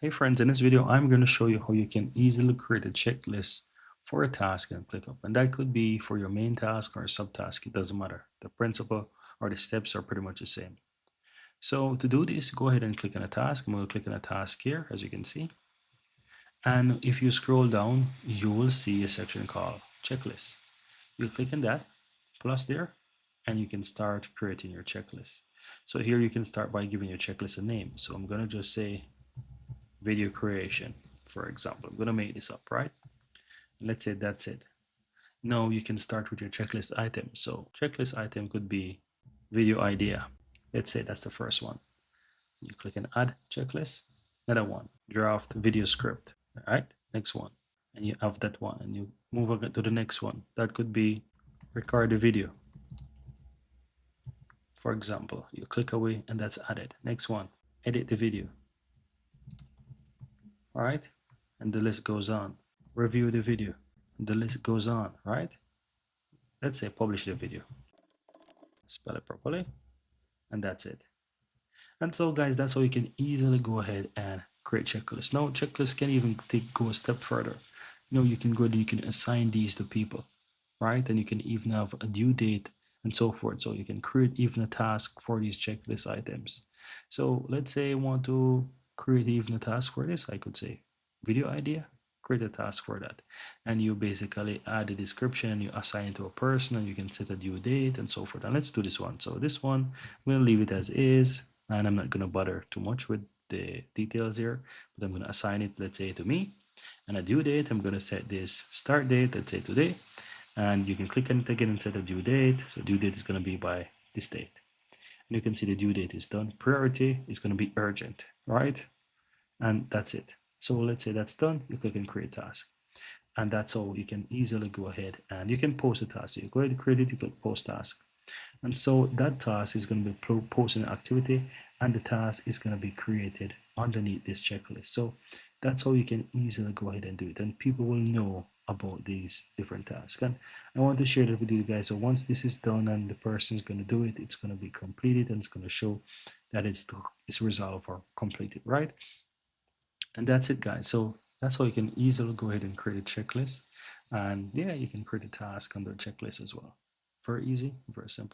Hey friends, in this video, I'm going to show you how you can easily create a checklist for a task in ClickUp. And that could be for your main task or a subtask, it doesn't matter. The principle or the steps are pretty much the same. So to do this, go ahead and click on a task. I'm going to click on a task here, as you can see. And if you scroll down, you will see a section called checklist. You click on that, plus there, and you can start creating your checklist. So here you can start by giving your checklist a name. So I'm going to just say video creation, for example. I'm gonna make this up, right? Let's say that's it. Now you can start with your checklist item. So checklist item could be video idea. Let's say that's the first one. You click on add checklist. Another one, draft video script. All right, next one, and you have that one, and you move on to the next one. That could be record a video. For example, you click away and that's added. Next one, edit the video. All right, and the list goes on. Review the video. The list goes on, right? Let's say publish the video. Spell it properly, and that's it. And so guys, that's how you can easily go ahead and create checklists. Now checklists can even go a step further. You can go ahead and you can assign these to people, right? And you can even have a due date and so forth. So you can create even a task for these checklist items. So let's say I want to create even a task for this. I could say video idea, create a task for that. And you basically add a description and you assign it to a person and you can set a due date and so forth. And let's do this one. So this one, I'm gonna leave it as is, and I'm not gonna bother too much with the details here, but I'm gonna assign it, let's say, to me. And a due date, I'm gonna set this start date, let's say today. And you can click on it again and set a due date. So due date is gonna be by this date. And you can see the due date is done. Priority is gonna be urgent, right? And that's it. So let's say that's done, you click on create task. And that's all. You can easily go ahead and you can post a task. So you go ahead and create it, you click post task. And so that task is going to be posting an activity and the task is going to be created underneath this checklist. So that's how you can easily go ahead and do it. And people will know about these different tasks. And I want to share that with you guys. So once this is done and the person is going to do it, it's going to be completed and it's going to show that it's resolved or completed, right? And that's it, guys. So that's how you can easily go ahead and create a checklist. And yeah, you can create a task under a checklist as well. Very easy, very simple.